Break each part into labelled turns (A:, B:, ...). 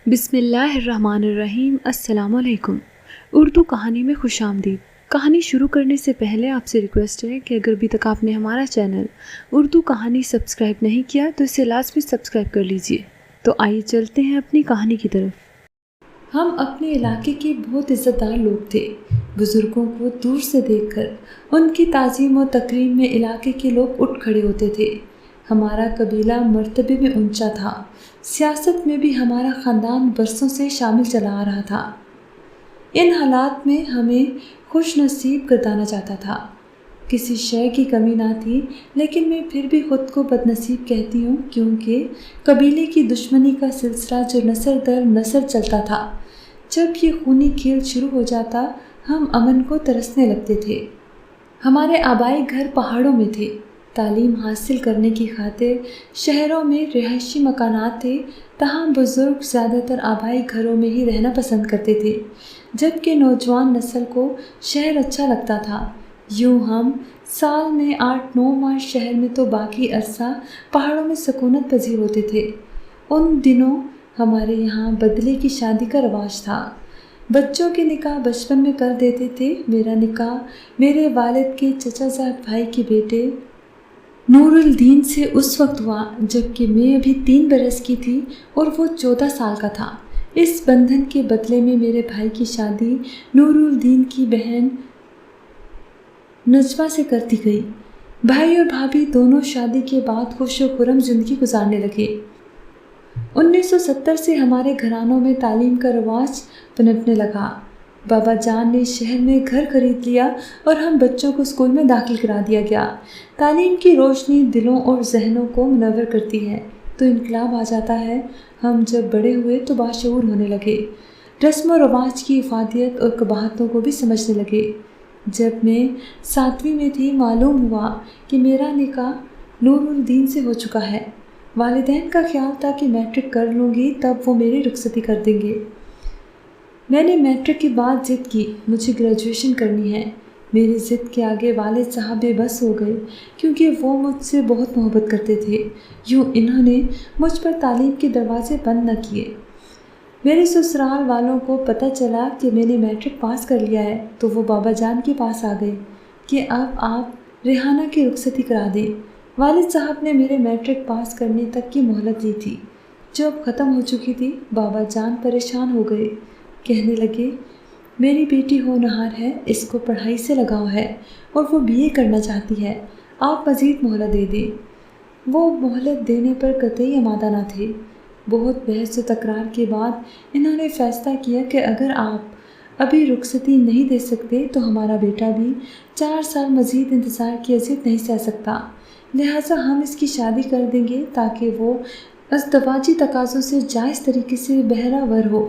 A: بسم اللہ الرحمن الرحیم۔ السلام علیکم۔ اردو کہانی میں خوش آمدید۔ کہانی شروع کرنے سے پہلے آپ سے ریکویسٹ ہے کہ اگر ابھی تک آپ نے ہمارا چینل اردو کہانی سبسکرائب نہیں کیا تو اسے لازمی سبسکرائب کر لیجئے۔ تو آئیے چلتے ہیں اپنی کہانی کی طرف۔ ہم اپنے علاقے کے بہت عزت دار لوگ تھے۔ بزرگوں کو دور سے دیکھ کر ان کی تعظیم و تکریم میں علاقے کے لوگ اٹھ کھڑے ہوتے تھے۔ ہمارا قبیلہ مرتبے میں اونچا تھا۔ سیاست میں بھی ہمارا خاندان برسوں سے شامل چلا آ رہا تھا۔ ان حالات میں ہمیں خوش نصیب گردانا چاہتا تھا۔ کسی شے کی کمی نہ تھی، لیکن میں پھر بھی خود کو بد نصیب کہتی ہوں، کیونکہ قبیلے کی دشمنی کا سلسلہ جو نسل در نسل چلتا تھا، جب یہ خونی کھیل شروع ہو جاتا ہم امن کو ترسنے لگتے تھے۔ ہمارے آبائی گھر پہاڑوں میں تھے۔ تعلیم حاصل کرنے کی خاطر شہروں میں رہائشی مکانات تھے، تاہم بزرگ زیادہ تر آبائی گھروں میں ہی رہنا پسند کرتے تھے، جبکہ نوجوان نسل کو شہر اچھا لگتا تھا۔ یوں ہم سال میں 8-9 ماہ شہر میں تو باقی عرصہ پہاڑوں میں سکونت پذیر ہوتے تھے۔ ان دنوں ہمارے یہاں بدلے کی شادی کا رواج تھا۔ بچوں کے نکاح بچپن میں کر دیتے تھے۔ میرا نکاح میرے والد کے چچا زاد بھائی کے بیٹے نور الدین سے اس وقت ہوا جبکہ میں ابھی 3 برس کی تھی اور وہ 14 سال کا تھا۔ اس بندھن کے بدلے میں میرے بھائی کی شادی نور الدین کی بہن نجوہ سے کر دی گئی۔ بھائی اور بھابھی دونوں شادی کے بعد خوش و خرم زندگی گزارنے لگے۔ 1970 سے ہمارے گھرانوں میں تعلیم کا رواج پنپنے لگا۔ بابا جان نے شہر میں گھر خرید لیا اور ہم بچوں کو اسکول میں داخل کرا دیا گیا۔ تعلیم کی روشنی دلوں اور ذہنوں کو منور کرتی ہے تو انقلاب آ جاتا ہے۔ ہم جب بڑے ہوئے تو باشعور ہونے لگے، رسم و رواج کی افادیت اور قباحتوں کو بھی سمجھنے لگے۔ جب میں 7ویں میں تھی معلوم ہوا کہ میرا نکاح نور الدین سے ہو چکا ہے۔ والدین کا خیال تھا کہ میٹرک کر لوں گی تب وہ میری رخصتی کر دیں گے۔ میں نے میٹرک کے بعد ضد کی، مجھے گریجویشن کرنی ہے۔ میری ضد کے آگے والد صاحب بے بس ہو گئے، کیونکہ وہ مجھ سے بہت محبت کرتے تھے۔ یوں انہوں نے مجھ پر تعلیم کے دروازے بند نہ کیے۔ میرے سسرال والوں کو پتہ چلا کہ میں نے میٹرک پاس کر لیا ہے تو وہ بابا جان کے پاس آ گئے کہ اب آپ ریحانہ کی رخصتی کرا دیں۔ والد صاحب نے میرے میٹرک پاس کرنے تک کی مہلت دی تھی، جو اب ختم ہو چکی تھی۔ بابا جان پریشان ہو گئے، کہنے لگے میری بیٹی ہونہار ہے، اس کو پڑھائی سے لگاؤ ہے اور وہ BA کرنا چاہتی ہے، آپ مزید مہلت دے دیں۔ وہ مہلت دینے پر قطعی آمادہ نہ تھے۔ بہت بحث و تکرار کے بعد انہوں نے فیصلہ کیا کہ اگر آپ ابھی رخصتی نہیں دے سکتے تو ہمارا بیٹا بھی 4 سال مزید انتظار کی اذیت نہیں سہ سکتا، لہٰذا ہم اس کی شادی کر دیں گے تاکہ وہ ازدواجی تقاضوں سے جائز طریقے سے بہرہ ور ہو۔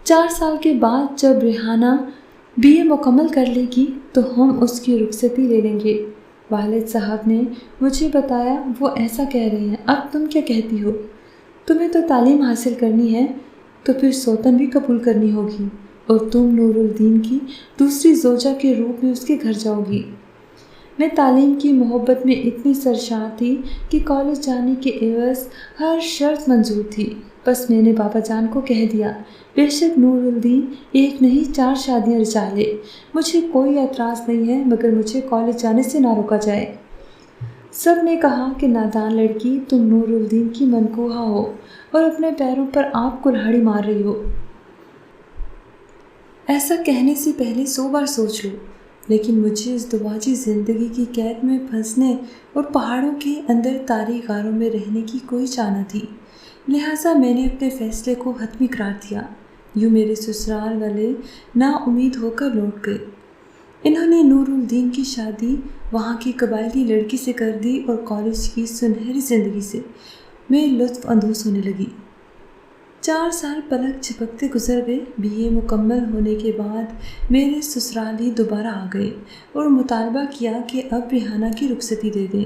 A: 4 سال کے بعد جب ریحانہ BA مکمل کر لے گی تو ہم اس کی رخصتی لے لیں گے۔ والد صاحب نے مجھے بتایا وہ ایسا کہہ رہے ہیں، اب تم کیا کہتی ہو؟ تمہیں تو تعلیم حاصل کرنی ہے تو پھر سوتن بھی قبول کرنی ہوگی اور تم نور الدین کی دوسری زوجہ کے روپ میں اس کے گھر جاؤ گی۔ میں تعلیم کی محبت میں اتنی سرشار تھی کہ کالج جانے کے عوض ہر شرط منظور تھی۔ بس میں نے بابا جان کو کہہ دیا بے شک نور الدین 1 نہیں 4 شادیاں رچا لے، مجھے کوئی اعتراض نہیں ہے، مگر مجھے کالج جانے سے نہ روکا جائے۔ سب نے کہا کہ نادان لڑکی، تم نور الدین کی منکوحہ ہو اور اپنے پیروں پر آپ کلہاڑی مار رہی ہو۔ ایسا کہنے سے پہلے 100 بار سوچ لو۔ لیکن مجھے ازدواجی زندگی کی قید میں پھنسنے اور پہاڑوں کے اندر تاریک غاروں میں رہنے کی کوئی چاہ نہ تھی، لہٰذا میں نے اپنے فیصلے کو حتمی قرار دیا۔ یوں میرے سسرال والے نا امید ہو کر لوٹ گئے۔ انہوں نے نور الدین کی شادی وہاں کی قبائلی لڑکی سے کر دی اور کالج کی سنہری زندگی سے میں لطف اندوز ہونے لگی۔ 4 سال پلک جھپکتے گزر گئے۔ BA مکمل ہونے کے بعد میرے سسرالی دوبارہ آ گئے اور مطالبہ کیا کہ اب ریحانہ کی رخصتی دے دیں۔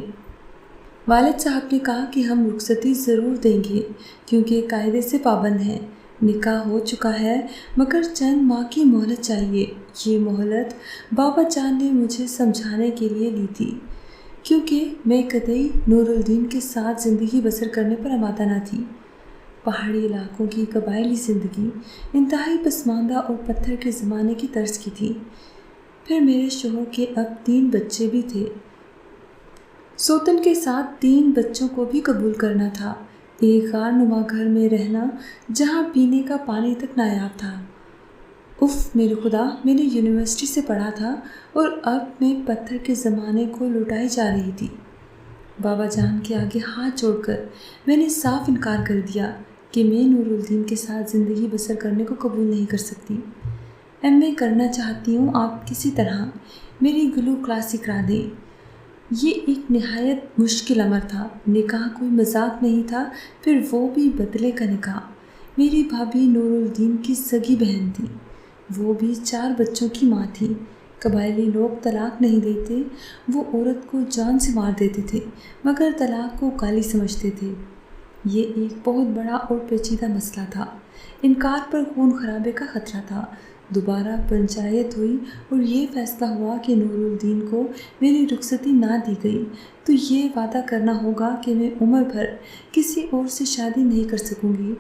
A: والد صاحب نے کہا کہ ہم رخصتی ضرور دیں گے کیونکہ قاعدے سے پابند ہیں، نکاح ہو چکا ہے مگر چند ماہ کی مہلت چاہیے۔ یہ مہلت بابا جان نے مجھے سمجھانے کے لیے لی تھی، کیونکہ میں قطعی نور الدین کے ساتھ زندگی بسر کرنے پر آمادہ نہ تھی۔ پہاڑی علاقوں کی قبائلی زندگی انتہائی پسماندہ اور پتھر کے زمانے کی طرز کی تھی۔ پھر میرے شوہر کے اب 3 بچے بھی تھے۔ سوتن کے ساتھ 3 بچوں کو بھی قبول کرنا تھا، ایک غار نما گھر میں رہنا جہاں پینے کا پانی تک نایاب تھا۔ اف میرے خدا، میں نے یونیورسٹی سے پڑھا تھا اور اب میں پتھر کے زمانے کو لوٹائی جا رہی تھی۔ بابا جان کے آگے ہاتھ جوڑ کر میں نے صاف انکار کر دیا کہ میں نور الدین کے ساتھ زندگی بسر کرنے کو قبول نہیں کر سکتی۔ میں کرنا چاہتی ہوں آپ کسی طرح میری گلو کلاسی کرا دیں۔ یہ ایک نہایت مشکل امر تھا، نکاح کوئی مذاق نہیں تھا، پھر وہ بھی بدلے کا نکاح۔ میری بھابھی نور الدین کی سگی بہن تھی، وہ بھی 4 بچوں کی ماں تھی۔ قبائلی لوگ طلاق نہیں دیتے، وہ عورت کو جان سے مار دیتے تھے مگر طلاق کو گالی سمجھتے تھے۔ یہ ایک بہت بڑا اور پیچیدہ مسئلہ تھا، انکار پر خون خرابے کا خطرہ تھا۔ دوبارہ پنچایت ہوئی اور یہ فیصلہ ہوا کہ نور الدین کو میری رخصتی نہ دی گئی تو یہ وعدہ کرنا ہوگا کہ میں عمر بھر کسی اور سے شادی نہیں کر سکوں گی۔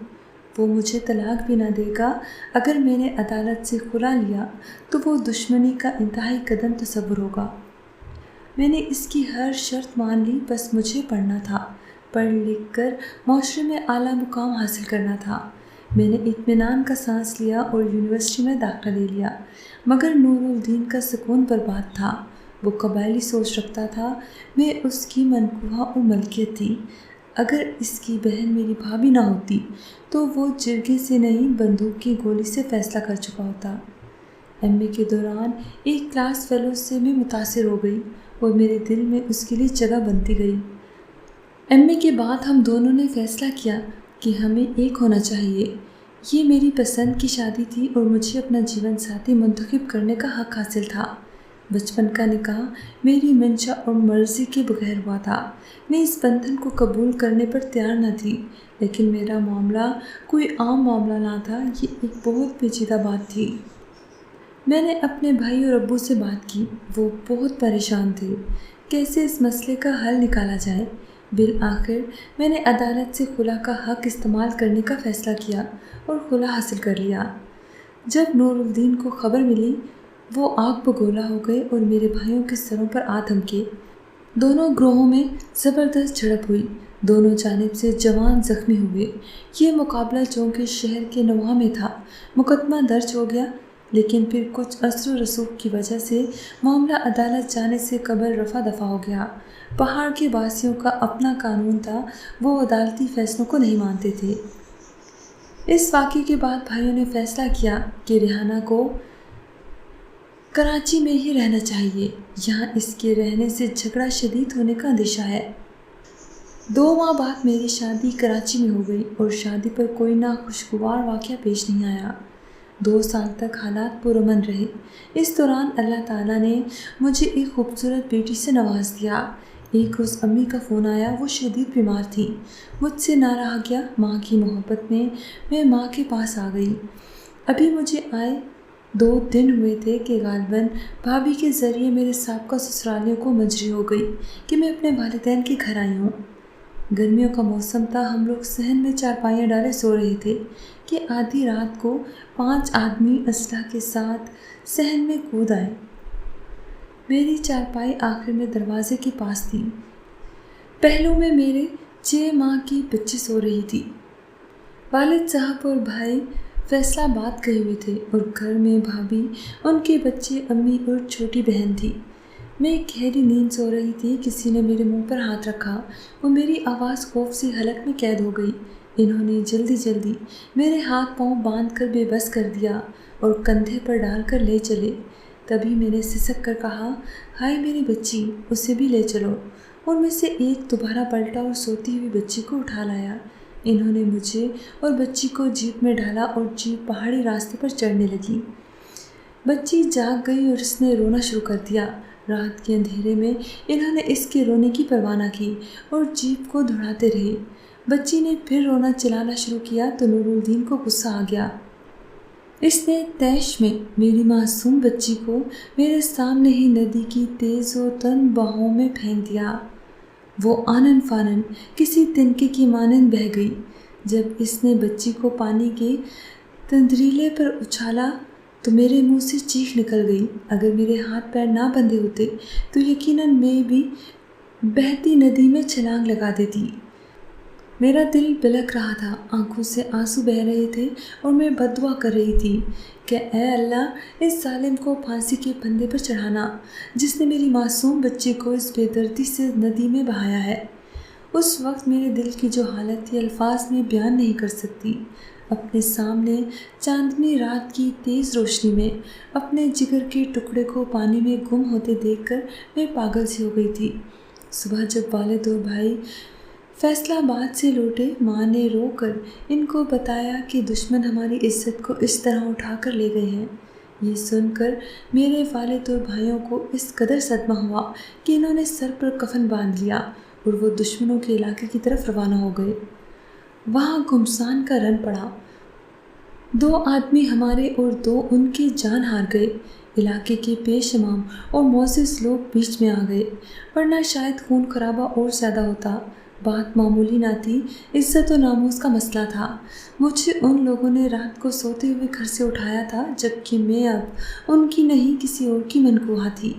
A: وہ مجھے طلاق بھی نہ دے گا۔ اگر میں نے عدالت سے خلا لیا تو وہ دشمنی کا انتہائی قدم تصور ہوگا۔ میں نے اس کی ہر شرط مان لی، بس مجھے پڑھنا تھا، پڑھ لکھ کر معاشرے میں اعلیٰ مقام حاصل کرنا تھا۔ میں نے اطمینان کا سانس لیا اور یونیورسٹی میں داخلہ لے لیا، مگر نور الدین کا سکون برباد تھا۔ وہ قبائلی سوچ رکھتا تھا، میں اس کی منکوحہ اور ملکیت تھی۔ اگر اس کی بہن میری بھابھی نہ ہوتی تو وہ جرگے سے نہیں بندوق کی گولی سے فیصلہ کر چکا ہوتا۔ ایم اے کے دوران ایک کلاس فیلو سے میں متاثر ہو گئی اور میرے دل میں اس کے لیے جگہ بنتی گئی۔ ایم اے کے بعد ہم دونوں نے فیصلہ کیا کہ ہمیں ایک ہونا چاہیے۔ یہ میری پسند کی شادی تھی اور مجھے اپنا جیون ساتھی منتخب کرنے کا حق حاصل تھا۔ بچپن کا نکاح میری منشا اور مرضی کے بغیر ہوا تھا۔ میں اس بندھن کو قبول کرنے پر تیار نہ تھی، لیکن میرا معاملہ کوئی عام معاملہ نہ تھا، یہ ایک بہت پیچیدہ بات تھی۔ میں نے اپنے بھائی اور ابو سے بات کی، وہ بہت پریشان تھے، کیسے اس مسئلے کا حل نکالا جائے۔ بالآخر میں نے عدالت سے خلا کا حق استعمال کرنے کا فیصلہ کیا اور خلا حاصل کر لیا۔ جب نور الدین کو خبر ملی، وہ آگ بگولا ہو گئے اور میرے بھائیوں کے سروں پر آ دھمکے۔ دونوں گروہوں میں زبردست جھڑپ ہوئی، دونوں جانب سے جوان زخمی ہوئے۔ یہ مقابلہ چونکہ شہر کے نواح میں تھا، مقدمہ درج ہو گیا، لیکن پھر کچھ اثر و رسوخ کی وجہ سے معاملہ عدالت جانے سے قبل رفع دفع ہو گیا۔ پہاڑ کے باسیوں کا اپنا قانون تھا، وہ عدالتی فیصلوں کو نہیں مانتے تھے۔ اس واقعے کے بعد بھائیوں نے فیصلہ کیا کہ ریحانہ کو کراچی میں ہی رہنا چاہیے، یہاں اس کے رہنے سے جھگڑا شدید ہونے کا اندیشہ ہے۔ 2 ماہ بعد میری شادی کراچی میں ہو گئی اور شادی پر کوئی ناخوشگوار واقعہ پیش نہیں آیا۔ 2 سال تک حالات پرامن رہے۔ اس دوران اللہ تعالیٰ نے مجھے ایک خوبصورت بیٹی سے نواز دیا۔ ایک روز امی کا فون آیا، وہ شدید بیمار تھیں، مجھ سے نہ رہا گیا۔ ماں کی محبت میں ماں کے پاس آ گئی۔ ابھی مجھے آئے 2 دن ہوئے تھے کہ غالباً بھابھی کے ذریعے میرے سابقہ سسرالیوں کو منظوری ہو گئی کہ میں اپنے والدین کے گھر آئی ہوں۔ گرمیوں کا موسم تھا، ہم لوگ صحن میں چارپائیاں ڈالے سو رہے تھے کہ آدھی رات کو 5 آدمی اسلحہ کے ساتھ صحن میں کود آئے۔ میری چارپائی آخر میں دروازے کے پاس تھی، پہلو میں میرے 6 ماہ کی بچی سو رہی تھی۔ والد صاحب اور بھائی فیصلہ بات گئے ہوئے تھے اور گھر میں بھابھی، ان کے بچے، امی اور چھوٹی بہن تھی۔ میں گہری نیند سو رہی تھی، کسی نے میرے منہ پر ہاتھ رکھا اور میری آواز خوف سے حلق میں قید ہو گئی۔ انہوں نے جلدی جلدی میرے ہاتھ پاؤں باندھ کر بے بس کر دیا اور کندھے پر ڈال کر لے چلے۔ تبھی میں نے سسک کر کہا، ہائے میری بچی، اسے بھی لے چلو۔ ان میں سے ایک دوبارہ پلٹا اور سوتی ہوئی بچی کو اٹھا لایا۔ انہوں نے مجھے اور بچی کو جیپ میں ڈالا اور جیپ پہاڑی راستے پر چڑھنے لگی۔ بچی جاگ گئی اور اس نے رونا شروع کر دیا۔ رات کے اندھیرے میں انہوں نے اس کے رونے کی پرواہ نہ کی اور جیپ کو دوڑاتے رہے۔ بچی نے پھر رونا چلانا شروع کیا تو نور الدین کو غصہ آ گیا۔ اس نے طیش میں میری معصوم بچی کو میرے سامنے ہی ندی کی تیز و تند بہاؤں میں پھینک دیا۔ وہ آنن فانن کسی تنکے کی مانند بہہ گئی۔ جب اس نے بچی کو پانی کے تندریلے پر اچھالا تو میرے منہ سے چیخ نکل گئی۔ اگر میرے ہاتھ پیر نہ بندھے ہوتے تو یقیناً میں بھی بہتی ندی میں چھلانگ لگا دیتی۔ میرا دل بلک رہا تھا، آنکھوں سے آنسو بہہ رہے تھے اور میں بد دعا کر رہی تھی کہ اے اللہ، اس ظالم کو پھانسی کے پھندے پر چڑھانا جس نے میری معصوم بچی کو اس بے دردی سے ندی میں بہایا ہے۔ اس وقت میرے دل کی جو حالت تھی الفاظ میں بیان نہیں کر سکتی۔ اپنے سامنے چاندنی رات کی تیز روشنی میں اپنے جگر کے ٹکڑے کو پانی میں گم ہوتے دیکھ کر میں پاگل سی ہو گئی تھی۔ صبح جب والد اور بھائی فیصلہ آباد سے لوٹے، ماں نے رو کر ان کو بتایا کہ دشمن ہماری عزت کو اس طرح اٹھا کر لے گئے ہیں۔ یہ سن کر میرے والد اور بھائیوں کو اس قدر صدمہ ہوا کہ انہوں نے سر پر کفن باندھ لیا اور وہ دشمنوں کے علاقے کی طرف روانہ ہو گئے۔ وہاں گھمسان کا رن پڑا، 2 آدمی ہمارے اور 2 ان کی جان ہار گئے۔ علاقے کے پیش امام اور معزز لوگ بیچ میں آ گئے، ورنہ شاید خون خرابہ اور زیادہ ہوتا۔ بات معمولی نہ تھی، عزت و ناموس کا مسئلہ تھا۔ مجھے ان لوگوں نے رات کو سوتے ہوئے گھر سے اٹھایا تھا، جبکہ میں اب ان کی نہیں کسی اور کی منقوہ تھی۔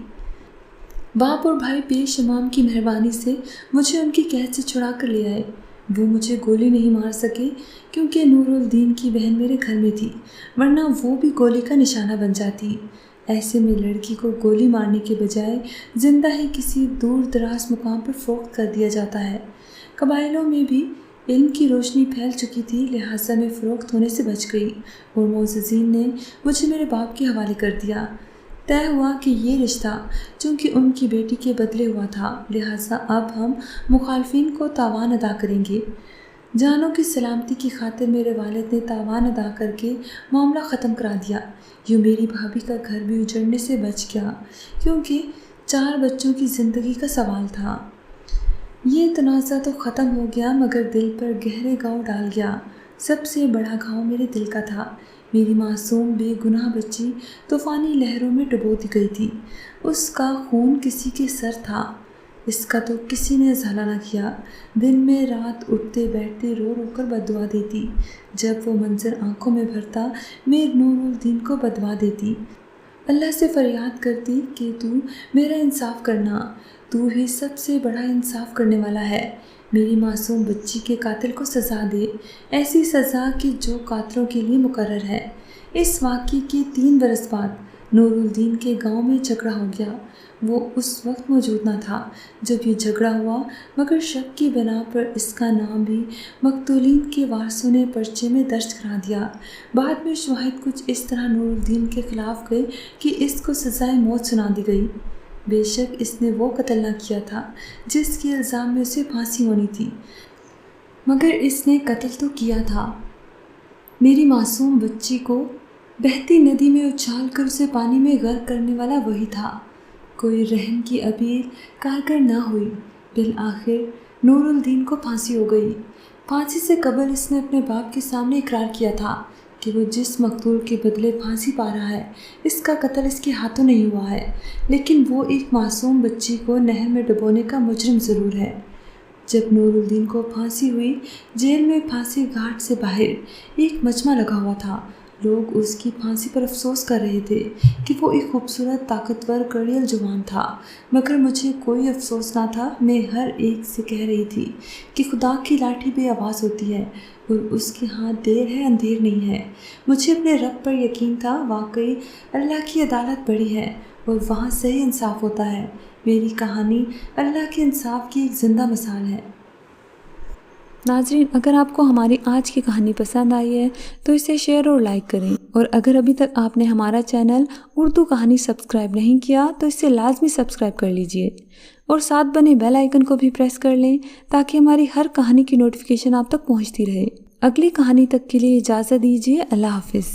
A: باپ اور بھائی پیش امام کی مہربانی سے مجھے ان کی قید سے چھڑا کر لے آئے۔ وہ مجھے گولی نہیں مار سکے کیونکہ نور الدین کی بہن میرے گھر میں تھی، ورنہ وہ بھی گولی کا نشانہ بن جاتی۔ ایسے میں لڑکی کو گولی مارنے کے بجائے زندہ ہی کسی دور دراز مقام پر فروخت کر دیا جاتا ہے۔ قبائلوں میں بھی علم کی روشنی پھیل چکی تھی، لہٰذا میں فروخت ہونے سے بچ گئی اور معززین نے مجھے میرے باپ کے حوالے کر دیا۔ طے ہوا کہ یہ رشتہ چونکہ ان کی بیٹی کے بدلے ہوا تھا، لہٰذا اب ہم مخالفین کو تاوان ادا کریں گے۔ جانوں کی سلامتی کی خاطر میرے والد نے تاوان ادا کر کے معاملہ ختم کرا دیا۔ یوں میری بھابھی کا گھر بھی اجڑنے سے بچ گیا، کیونکہ 4 بچوں کی زندگی کا سوال تھا۔ یہ تنازع تو ختم ہو گیا مگر دل پر گہرے گھاؤ ڈال گیا۔ سب سے بڑا گھاؤ میرے دل کا تھا۔ میری معصوم بے گناہ بچی طوفانی لہروں میں ڈبو دی گئی تھی۔ اس کا خون کسی کے سر تھا، اس کا تو کسی نے ازالہ نہ کیا۔ دن میں رات اٹھتے بیٹھتے رو رو کر بد دعا دیتی۔ جب وہ منظر آنکھوں میں بھرتا میں نور الدین کو بد دعا دیتی، اللہ سے فریاد کرتی کہ تو میرا انصاف کرنا، تو ہی سب سے بڑا انصاف کرنے والا ہے۔ میری معصوم بچی کے قاتل کو سزا دے، ایسی سزا کہ جو قاتلوں کے لیے مقرر ہے۔ اس واقعے کے 3 برس بعد نور الدین کے گاؤں میں جھگڑا ہو گیا۔ وہ اس وقت موجود نہ تھا جب یہ جھگڑا ہوا، مگر شک کی بنا پر اس کا نام بھی مقتولین کے وارثوں نے پرچے میں درج کرا دیا۔ بعد میں شواہد کچھ اس طرح نور الدین کے خلاف گئے کہ اس کو سزائے موت سنا دی گئی۔ بے شک اس نے وہ قتل نہ کیا تھا جس کے الزام میں اسے پھانسی ہونی تھی، مگر اس نے قتل تو کیا تھا۔ میری معصوم بچی کو بہتی ندی میں اچھال کر اسے پانی میں غرق کرنے والا وہی تھا۔ کوئی رحم کی اپیل کارگر نہ ہوئی، بالآخر نور الدین کو پھانسی ہو گئی۔ پھانسی سے قبل اس نے اپنے باپ کے سامنے اقرار کیا تھا کہ وہ جس مقتول کے بدلے پھانسی پا رہا ہے اس کا قتل اس کے ہاتھوں نہیں ہوا ہے، لیکن وہ ایک معصوم بچی کو نہر میں ڈبونے کا مجرم ضرور ہے۔ جب نور الدین کو پھانسی ہوئی، جیل میں پھانسی گھاٹ سے باہر ایک مجمع لگا ہوا تھا۔ لوگ اس کی پھانسی پر افسوس کر رہے تھے کہ وہ ایک خوبصورت طاقتور گڑیل جوان تھا، مگر مجھے کوئی افسوس نہ تھا۔ میں ہر ایک سے کہہ رہی تھی کہ خدا کی لاٹھی بے آواز ہوتی ہے اور اس کے ہاتھ دیر ہے اندھیر نہیں ہے۔ مجھے اپنے رب پر یقین تھا، واقعی اللہ کی عدالت بڑی ہے اور وہاں صحیح انصاف ہوتا ہے۔ میری کہانی اللہ کے انصاف کی ایک زندہ مثال ہے۔ ناظرین، اگر آپ کو ہماری آج کی کہانی پسند آئی ہے تو اسے شیئر اور لائک کریں، اور اگر ابھی تک آپ نے ہمارا چینل اردو کہانی سبسکرائب نہیں کیا تو اسے لازمی سبسکرائب کر لیجئے اور ساتھ بنے بیل آئیکن کو بھی پریس کر لیں تاکہ ہماری ہر کہانی کی نوٹیفیکیشن آپ تک پہنچتی رہے۔ اگلی کہانی تک کے لیے اجازت دیجیے۔ اللہ حافظ۔